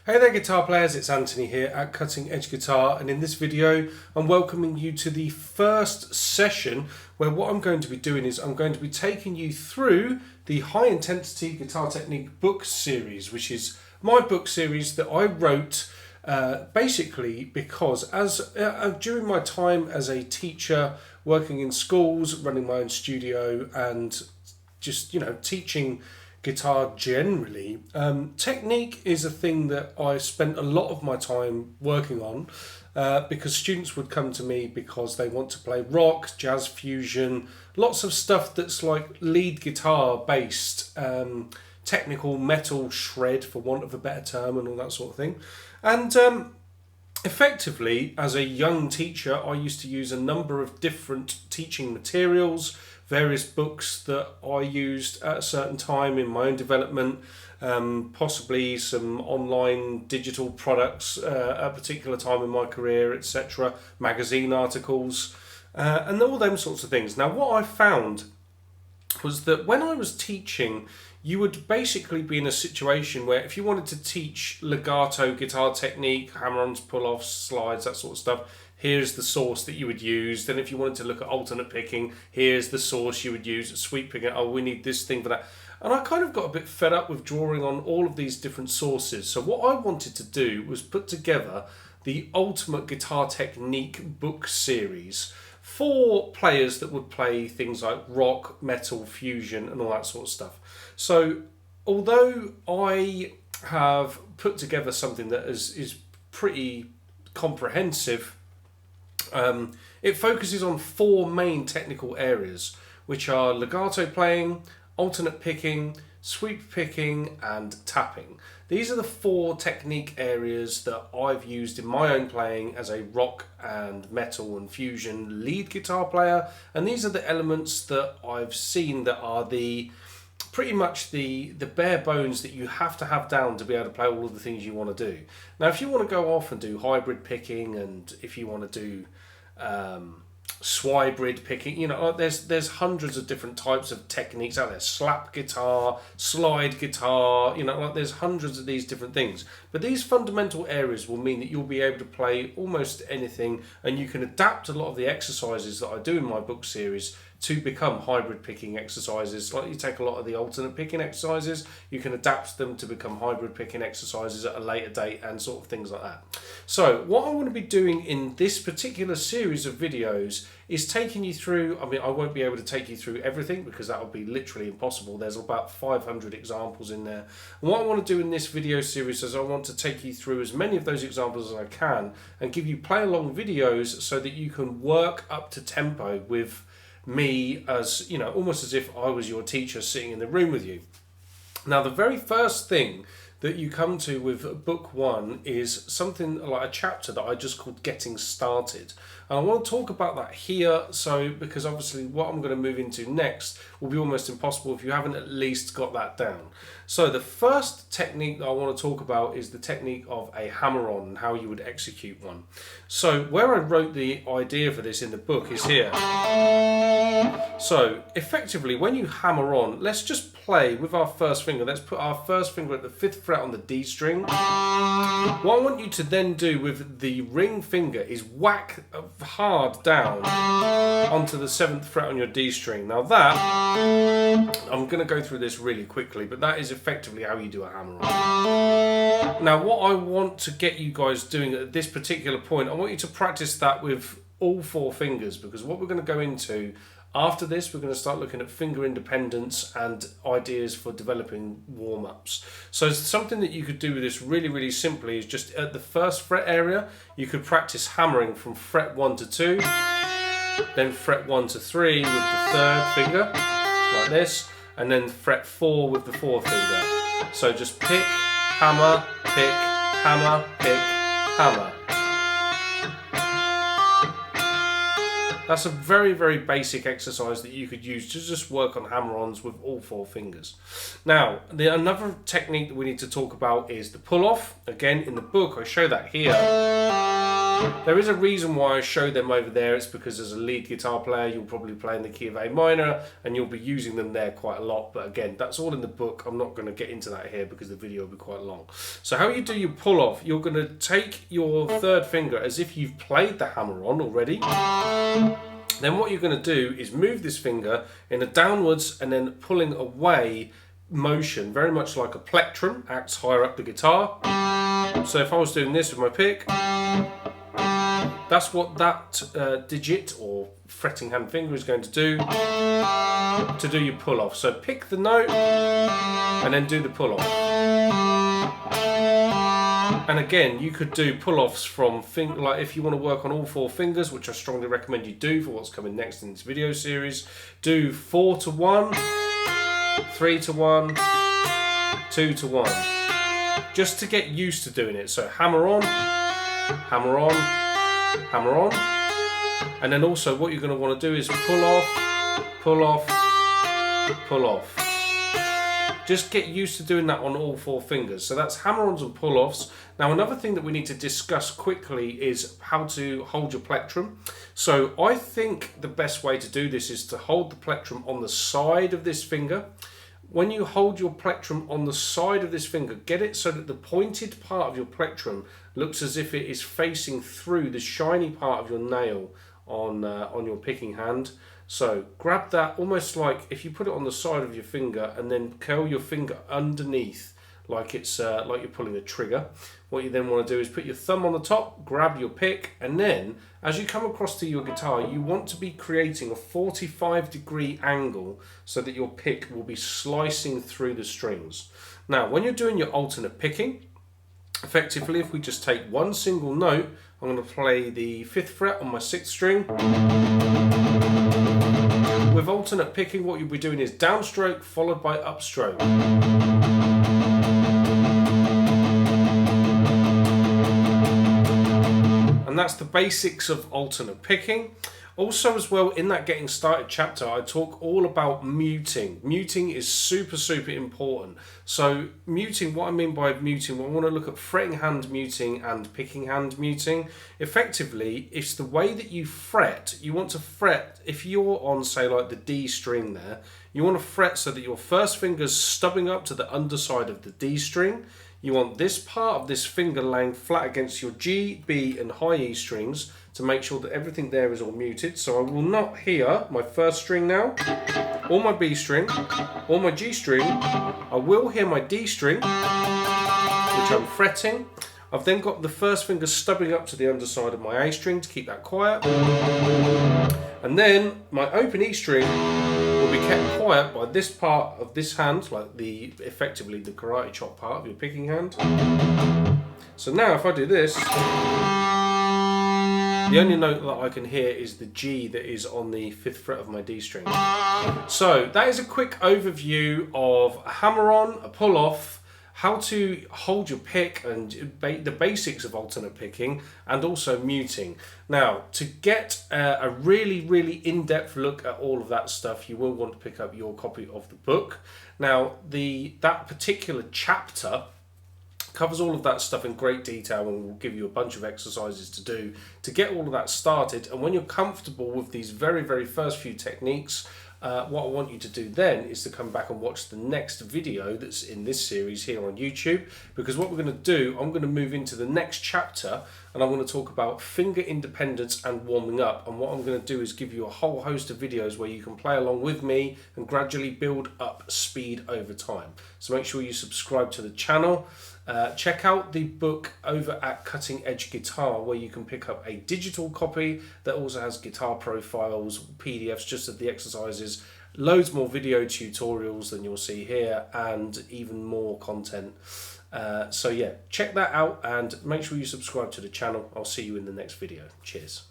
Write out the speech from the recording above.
Hey there guitar players, it's Anthony here at Cutting Edge Guitar, and in this video I'm welcoming you to the first session where what I'm going to be doing is I'm going to be taking you through the High Intensity Guitar Technique book series, which is my book series that I wrote basically because during my time as a teacher, working in schools, running my own studio and just teaching guitar generally, technique is a thing that I spent a lot of my time working on because students would come to me because they want to play rock, jazz fusion, lots of stuff that's like lead guitar based, technical metal shred for want of a better term and all that sort of thing. And effectively, as a young teacher, I used to use a number of different teaching materials, various books that I used at a certain time in my own development, possibly some online digital products at a particular time in my career, etc., magazine articles, and all them sorts of things. Now, what I found was that when I was teaching, you would basically be in a situation where if you wanted to teach legato guitar technique, hammer-ons, pull-offs, slides, that sort of stuff, here's the source that you would use. Then if you wanted to look at alternate picking, here's the source you would use. Sweep picking, oh, we need this thing for that. And I kind of got a bit fed up with drawing on all of these different sources. So what I wanted to do was put together the Ultimate Guitar Technique book series for players that would play things like rock, metal, fusion, and all that sort of stuff. So although I have put together something that is pretty comprehensive, it focuses on four main technical areas, which are legato playing, alternate picking, sweep picking, and tapping. These are the four technique areas that I've used in my own playing as a rock and metal and fusion lead guitar player, and these are the elements that I've seen that are pretty much the bare bones that you have to have down to be able to play all of the things you want to do. Now, if you want to go off and do hybrid picking, and if you want to do swybrid picking, there's hundreds of different types of techniques out there. Slap guitar, slide guitar, there's hundreds of these different things. But these fundamental areas will mean that you'll be able to play almost anything, and you can adapt a lot of the exercises that I do in my book series to become hybrid picking exercises. Like you take a lot of the alternate picking exercises, you can adapt them to become hybrid picking exercises at a later date and sort of things like that. So what I want to be doing in this particular series of videos is taking you through, I won't be able to take you through everything because that would be literally impossible. There's about 500 examples in there. And what I want to do in this video series is I want to take you through as many of those examples as I can and give you play along videos so that you can work up to tempo with me, as almost as if I was your teacher sitting in the room with you. Now, the very first thing that you come to with book one is something like a chapter that I just called Getting Started. And I want to talk about that here, because obviously what I'm going to move into next will be almost impossible if you haven't at least got that down. So the first technique that I want to talk about is the technique of a hammer-on and how you would execute one. So where I wrote the idea for this in the book is here. So effectively, when you hammer on, let's just play with our first finger. Let's put our first finger at the 5th fret on the D string. What I want you to then do with the ring finger is whack hard down onto the 7th fret on your D string. Now that, I'm going to go through this really quickly, but that is effectively how you do a hammer on. Now what I want to get you guys doing at this particular point, I want you to practice that with all four fingers, because what we're going to go into after this, we're going to start looking at finger independence and ideas for developing warm-ups. So something that you could do with this really, really simply is just at the 1st fret area, you could practice hammering from fret 1 to 2, then fret 1 to 3 with the 3rd finger, like this, and then fret 4 with the 4th finger. So just pick, hammer, pick, hammer, pick, hammer. That's a very, very basic exercise that you could use to just work on hammer-ons with all four fingers. Now, another technique that we need to talk about is the pull-off. Again, in the book, I show that here. There is a reason why I show them over there. It's because as a lead guitar player, you'll probably play in the key of A minor and you'll be using them there quite a lot. But again, that's all in the book. I'm not going to get into that here because the video will be quite long. So how you do your pull off, you're going to take your third finger as if you've played the hammer on already. Then what you're going to do is move this finger in a downwards and then pulling away motion, very much like a plectrum, acts higher up the guitar. So if I was doing this with my pick, that's what that digit or fretting hand finger is going to do your pull off. So pick the note and then do the pull off. And again, you could do pull-offs from like if you want to work on all 4 fingers, which I strongly recommend you do for what's coming next in this video series. Do 4 to 1, 3 to 1, 2 to 1, just to get used to doing it. So hammer on, hammer on, hammer on, and then also what you're going to want to do is pull off, pull off, pull off. Just get used to doing that on all 4 fingers. So that's hammer-ons and pull-offs. Now another thing that we need to discuss quickly is how to hold your plectrum. So I think the best way to do this is to hold the plectrum on the side of this finger. When you hold your plectrum on the side of this finger, get it so that the pointed part of your plectrum looks as if it is facing through the shiny part of your nail on your picking hand. So grab that almost like if you put it on the side of your finger and then curl your finger underneath like it's like you're pulling a trigger. What you then want to do is put your thumb on the top, grab your pick, and then as you come across to your guitar, you want to be creating a 45-degree angle so that your pick will be slicing through the strings. Now, when you're doing your alternate picking, effectively, if we just take one single note, I'm going to play the 5th fret on my 6th string. With alternate picking, what you'll be doing is downstroke followed by upstroke. And that's the basics of alternate picking. Also as well, in that getting started chapter, I talk all about muting. Muting is super, super important. So muting, what I mean by muting, I want to look at fretting hand muting and picking hand muting. Effectively, it's the way that you fret. You want to fret, if you're on, say, like the D string there, you want to fret so that your first finger's stubbing up to the underside of the D string. You want this part of this finger laying flat against your G, B and high E strings to make sure that everything there is all muted. So I will not hear my first string now, or my B string, or my G string. I will hear my D string, which I'm fretting. I've then got the first finger stubbing up to the underside of my A string to keep that quiet. And then my open E string will be kept quiet by this part of this hand, like effectively the karate chop part of your picking hand. So now if I do this, the only note that I can hear is the G that is on the 5th fret of my D string. So that is a quick overview of a hammer-on, a pull-off, how to hold your pick and the basics of alternate picking, and also muting. Now, to get a really, really in-depth look at all of that stuff, you will want to pick up your copy of the book. Now, that particular chapter covers all of that stuff in great detail, and we'll give you a bunch of exercises to do to get all of that started. And when you're comfortable with these very, very first few techniques, what I want you to do then is to come back and watch the next video that's in this series here on YouTube, because what we're going to do, I'm going to move into the next chapter and I'm going to talk about finger independence and warming up. And what I'm going to do is give you a whole host of videos where you can play along with me and gradually build up speed over time. So make sure you subscribe to the channel. Check out the book over at Cutting Edge Guitar, where you can pick up a digital copy that also has guitar profiles, PDFs just of the exercises, loads more video tutorials than you'll see here, and even more content. So yeah, check that out and make sure you subscribe to the channel. I'll see you in the next video. Cheers.